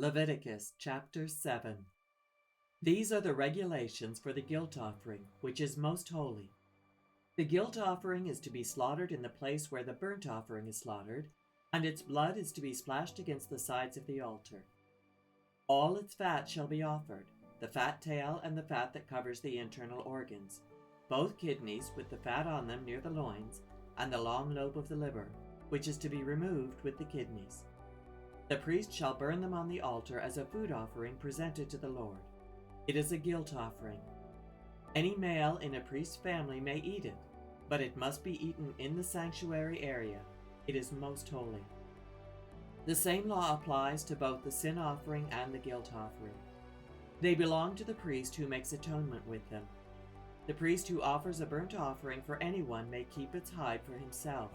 Leviticus chapter 7. These are the regulations for the guilt offering, which is most holy. The guilt offering is to be slaughtered in the place where the burnt offering is slaughtered, and its blood is to be splashed against the sides of the altar. All its fat shall be offered, the fat tail and the fat that covers the internal organs, both kidneys with the fat on them near the loins, and the long lobe of the liver, which is to be removed with the kidneys. The priest shall burn them on the altar as a food offering presented to the Lord. It is a guilt offering. Any male in a priest's family may eat it, but it must be eaten in the sanctuary area. It is most holy. The same law applies to both the sin offering and the guilt offering. They belong to the priest who makes atonement with them. The priest who offers a burnt offering for anyone may keep its hide for himself.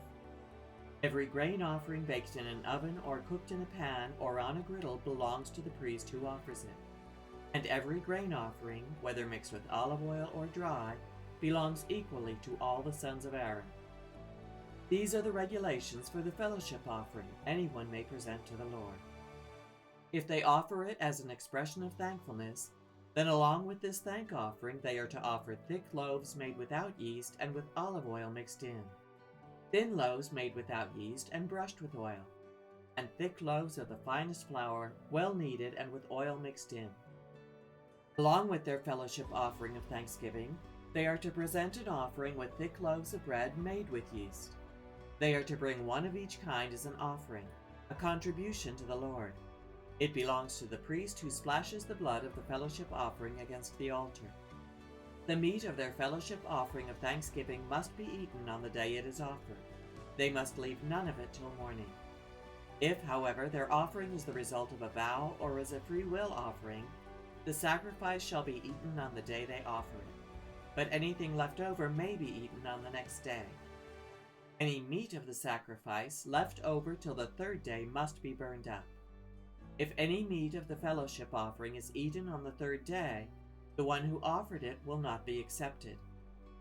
Every grain offering baked in an oven or cooked in a pan or on a griddle belongs to the priest who offers it. And every grain offering, whether mixed with olive oil or dry, belongs equally to all the sons of Aaron. These are the regulations for the fellowship offering anyone may present to the Lord. If they offer it as an expression of thankfulness, then along with this thank offering they are to offer thick loaves made without yeast and with olive oil mixed in, thin loaves made without yeast and brushed with oil, and thick loaves of the finest flour, well kneaded and with oil mixed in. Along with their fellowship offering of thanksgiving, they are to present an offering with thick loaves of bread made with yeast. They are to bring one of each kind as an offering, a contribution to the Lord. It belongs to the priest who splashes the blood of the fellowship offering against the altar. The meat of their fellowship offering of thanksgiving must be eaten on the day it is offered. They must leave none of it till morning. If, however, their offering is the result of a vow or is a free will offering, the sacrifice shall be eaten on the day they offer it, but anything left over may be eaten on the next day. Any meat of the sacrifice left over till the third day must be burned up. If any meat of the fellowship offering is eaten on the third day, the one who offered it will not be accepted.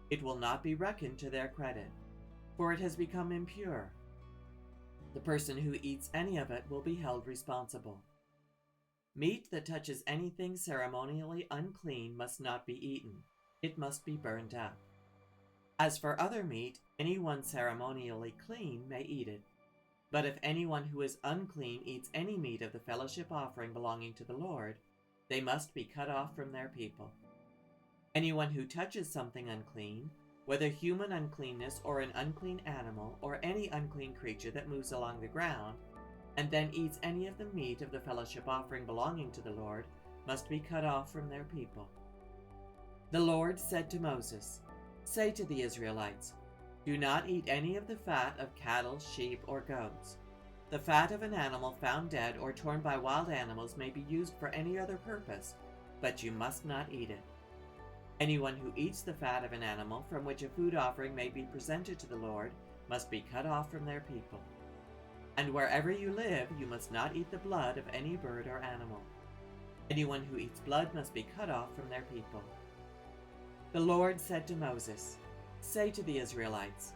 It will not be reckoned to their credit, for it has become impure. The person who eats any of it will be held responsible. Meat that touches anything ceremonially unclean must not be eaten. It must be burned up. As for other meat, anyone ceremonially clean may eat it. But if anyone who is unclean eats any meat of the fellowship offering belonging to the Lord, they must be cut off from their people. Anyone who touches something unclean, whether human uncleanness or an unclean animal or any unclean creature that moves along the ground, and then eats any of the meat of the fellowship offering belonging to the Lord, must be cut off from their people. The Lord said to Moses, "Say to the Israelites, do not eat any of the fat of cattle, sheep, or goats. The fat of an animal found dead or torn by wild animals may be used for any other purpose, but you must not eat it. Anyone who eats the fat of an animal from which a food offering may be presented to the Lord must be cut off from their people. And wherever you live, you must not eat the blood of any bird or animal. Anyone who eats blood must be cut off from their people." The Lord said to Moses, "Say to the Israelites,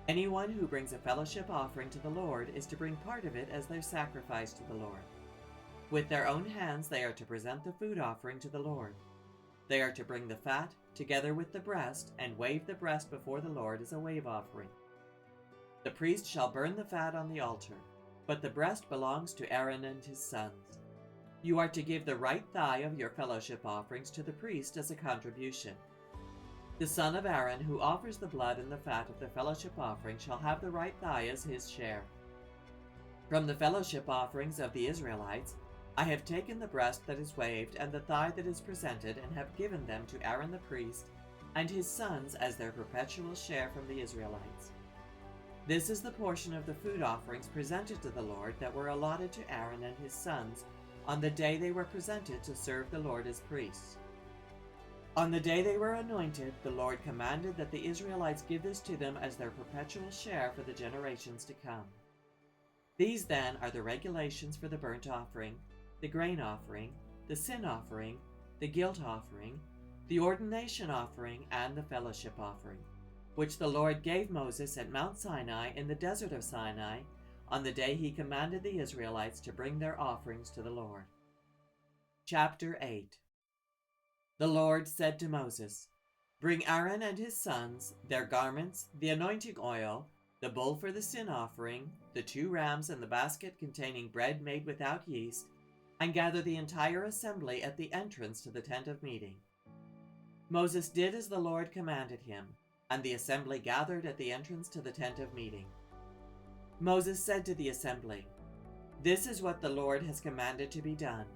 anyone who brings a fellowship offering to the Lord is to bring part of it as their sacrifice to the Lord. With their own hands they are to present the food offering to the Lord. They are to bring the fat together with the breast and wave the breast before the Lord as a wave offering. The priest shall burn the fat on the altar, but the breast belongs to Aaron and his sons. You are to give the right thigh of your fellowship offerings to the priest as a contribution. The son of Aaron who offers the blood and the fat of the fellowship offering shall have the right thigh as his share. From the fellowship offerings of the Israelites, I have taken the breast that is waved and the thigh that is presented and have given them to Aaron the priest and his sons as their perpetual share from the Israelites. This is the portion of the food offerings presented to the Lord that were allotted to Aaron and his sons on the day they were presented to serve the Lord as priests. On the day they were anointed, the Lord commanded that the Israelites give this to them as their perpetual share for the generations to come. These then are the regulations for the burnt offering, the grain offering, the sin offering, the guilt offering, the ordination offering, and the fellowship offering, which the Lord gave Moses at Mount Sinai in the desert of Sinai on the day he commanded the Israelites to bring their offerings to the Lord. Chapter 8. The Lord said to Moses, "Bring Aaron and his sons, their garments, the anointing oil, the bull for the sin offering, the 2 rams and the basket containing bread made without yeast, and gather the entire assembly at the entrance to the tent of meeting." Moses did as the Lord commanded him, and the assembly gathered at the entrance to the tent of meeting. Moses said to the assembly, "This is what the Lord has commanded to be done."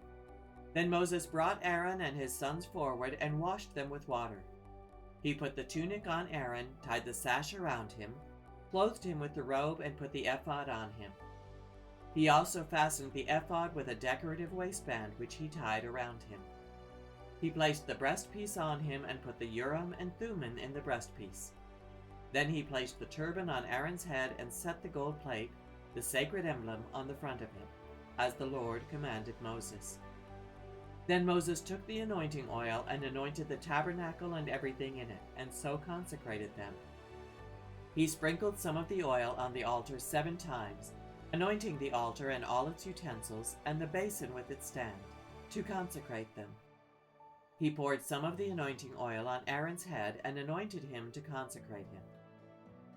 Then Moses brought Aaron and his sons forward and washed them with water. He put the tunic on Aaron, tied the sash around him, clothed him with the robe, and put the ephod on him. He also fastened the ephod with a decorative waistband which he tied around him. He placed the breastpiece on him and put the Urim and Thummim in the breastpiece. Then he placed the turban on Aaron's head and set the gold plate, the sacred emblem, on the front of it, as the Lord commanded Moses. Then Moses took the anointing oil and anointed the tabernacle and everything in it, and so consecrated them. He sprinkled some of the oil on the altar 7 times, anointing the altar and all its utensils, and the basin with its stand, to consecrate them. He poured some of the anointing oil on Aaron's head and anointed him to consecrate him.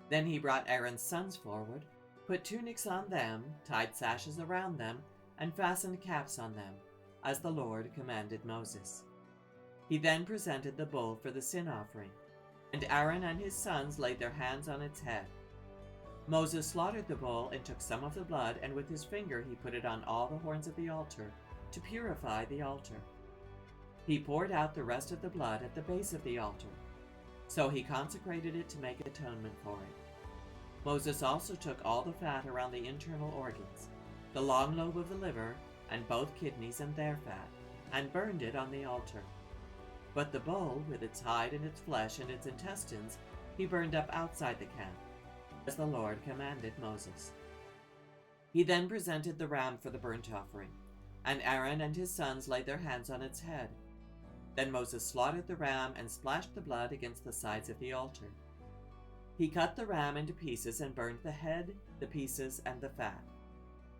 Then he brought Aaron's sons forward, put tunics on them, tied sashes around them, and fastened caps on them, as the Lord commanded Moses. He then presented the bull for the sin offering, and Aaron and his sons laid their hands on its head. Moses slaughtered the bull and took some of the blood, and with his finger he put it on all the horns of the altar, to purify the altar. He poured out the rest of the blood at the base of the altar. So he consecrated it to make atonement for it. Moses also took all the fat around the internal organs, the long lobe of the liver, and both kidneys and their fat, and burned it on the altar. But the bull, with its hide and its flesh and its intestines, he burned up outside the camp, as the Lord commanded Moses. He then presented the ram for the burnt offering, and Aaron and his sons laid their hands on its head. Then Moses slaughtered the ram and splashed the blood against the sides of the altar. He cut the ram into pieces and burned the head, the pieces, and the fat.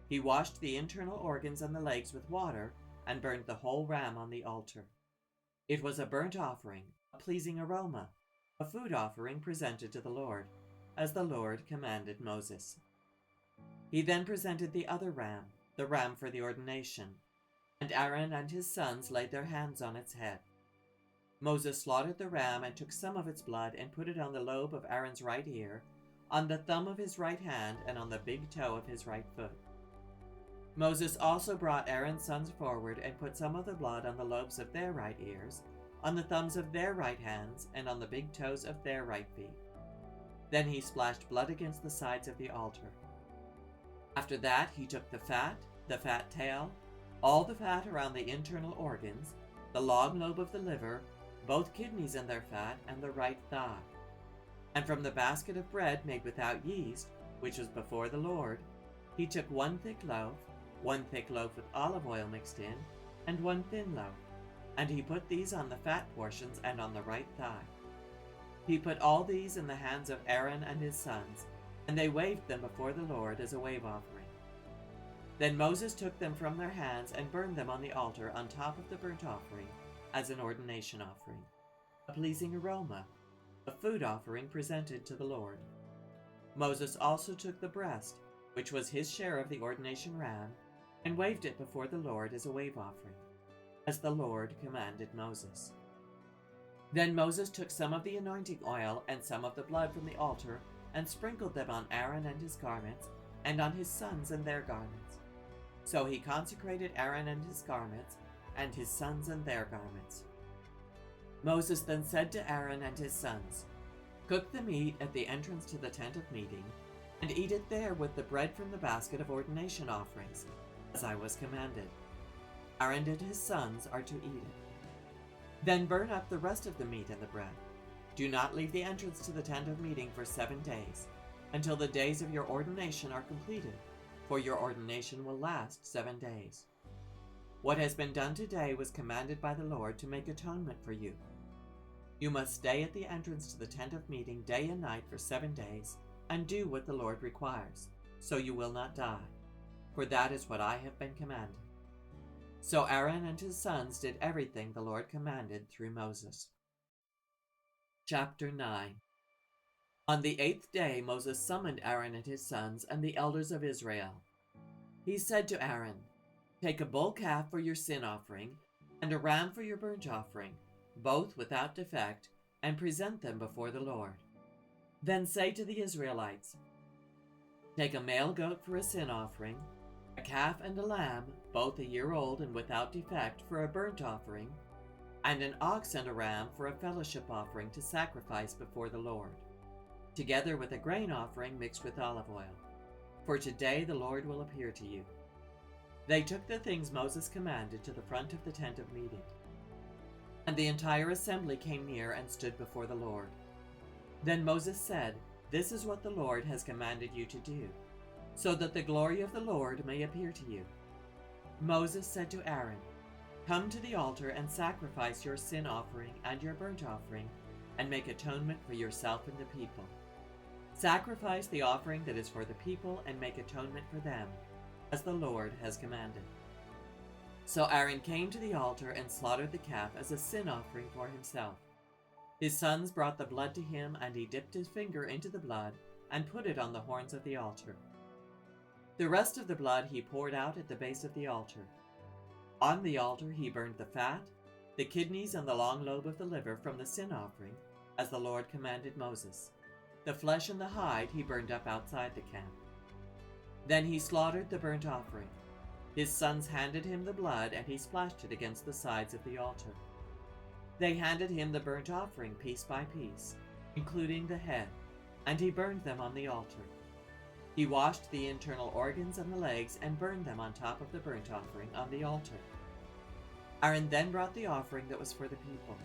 He washed the internal organs and the legs with water and burned the whole ram on the altar. It was a burnt offering, a pleasing aroma, a food offering presented to the Lord, as the Lord commanded Moses. He then presented the other ram, the ram for the ordination, and Aaron and his sons laid their hands on its head. Moses slaughtered the ram and took some of its blood and put it on the lobe of Aaron's right ear, on the thumb of his right hand, and on the big toe of his right foot. Moses also brought Aaron's sons forward and put some of the blood on the lobes of their right ears, on the thumbs of their right hands, and on the big toes of their right feet. Then he splashed blood against the sides of the altar. After that he took the fat tail, all the fat around the internal organs, the long lobe of the liver, both kidneys and their fat, and the right thigh. And from the basket of bread made without yeast, which was before the Lord, he took 1 thick loaf, 1 thick loaf with olive oil mixed in, and 1 thin loaf, and he put these on the fat portions and on the right thigh. He put all these in the hands of Aaron and his sons, and they waved them before the Lord as a wave offering. Then Moses took them from their hands and burned them on the altar on top of the burnt offering as an ordination offering, a pleasing aroma, a food offering presented to the Lord. Moses also took the breast, which was his share of the ordination ram, and waved it before the Lord as a wave offering, as the Lord commanded Moses. Then Moses took some of the anointing oil and some of the blood from the altar and sprinkled them on Aaron and his garments, and on his sons and their garments. So he consecrated Aaron and his garments, and his sons and their garments. Moses then said to Aaron and his sons, "Cook the meat at the entrance to the tent of meeting, and eat it there with the bread from the basket of ordination offerings, as I was commanded. Aaron and his sons are to eat it. Then burn up the rest of the meat and the bread. Do not leave the entrance to the tent of meeting for 7 days, until the days of your ordination are completed, for your ordination will last 7 days. What has been done today was commanded by the Lord to make atonement for you. You must stay at the entrance to the tent of meeting day and night for 7 days, and do what the Lord requires, so you will not die, for that is what I have been commanded." So Aaron and his sons did everything the Lord commanded through Moses. Chapter 9. On the 8th day Moses summoned Aaron and his sons and the elders of Israel. He said to Aaron, "Take a bull calf for your sin offering and a ram for your burnt offering, both without defect, and present them before the Lord. Then say to the Israelites, take a male goat for a sin offering, a calf and a lamb, both a year old and without defect, for a burnt offering, and an ox and a ram for a fellowship offering to sacrifice before the Lord, together with a grain offering mixed with olive oil. For today the Lord will appear to you." They took the things Moses commanded to the front of the tent of meeting. And the entire assembly came near and stood before the Lord. Then Moses said, "This is what the Lord has commanded you to do, so that the glory of the Lord may appear to you." Moses said to Aaron, "Come to the altar and sacrifice your sin offering and your burnt offering, and make atonement for yourself and the people. Sacrifice the offering that is for the people and make atonement for them, as the Lord has commanded." So Aaron came to the altar and slaughtered the calf as a sin offering for himself. His sons brought the blood to him, and he dipped his finger into the blood and put it on the horns of the altar. The rest of the blood he poured out at the base of the altar. On the altar he burned the fat, the kidneys and the long lobe of the liver from the sin offering, as the Lord commanded Moses. The flesh and the hide he burned up outside the camp. Then he slaughtered the burnt offering. His sons handed him the blood, and he splashed it against the sides of the altar. They handed him the burnt offering piece by piece, including the head, and he burned them on the altar. He washed the internal organs and the legs and burned them on top of the burnt offering on the altar. Aaron then brought the offering that was for the people.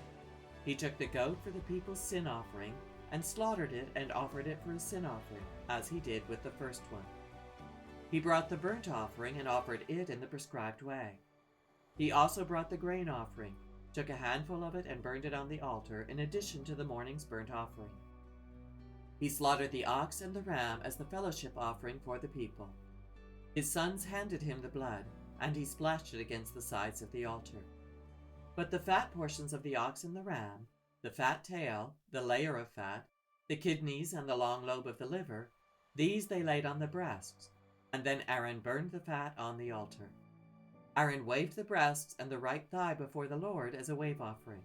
He took the goat for the people's sin offering and slaughtered it and offered it for a sin offering, as he did with the first one. He brought the burnt offering and offered it in the prescribed way. He also brought the grain offering, took a handful of it and burned it on the altar in addition to the morning's burnt offering. He slaughtered the ox and the ram as the fellowship offering for the people. His sons handed him the blood, and he splashed it against the sides of the altar. But the fat portions of the ox and the ram, the fat tail, the layer of fat, the kidneys and the long lobe of the liver, these they laid on the breasts, and then Aaron burned the fat on the altar. Aaron waved the breasts and the right thigh before the Lord as a wave offering,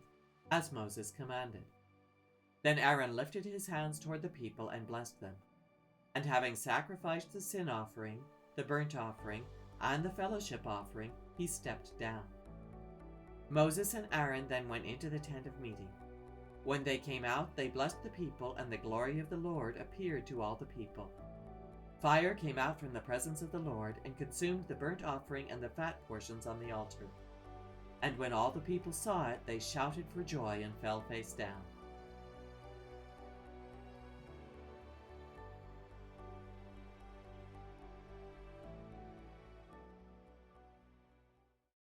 as Moses commanded. Then Aaron lifted his hands toward the people and blessed them. And having sacrificed the sin offering, the burnt offering, and the fellowship offering, he stepped down. Moses and Aaron then went into the tent of meeting. When they came out, they blessed the people, and the glory of the Lord appeared to all the people. Fire came out from the presence of the Lord and consumed the burnt offering and the fat portions on the altar. And when all the people saw it, they shouted for joy and fell face down.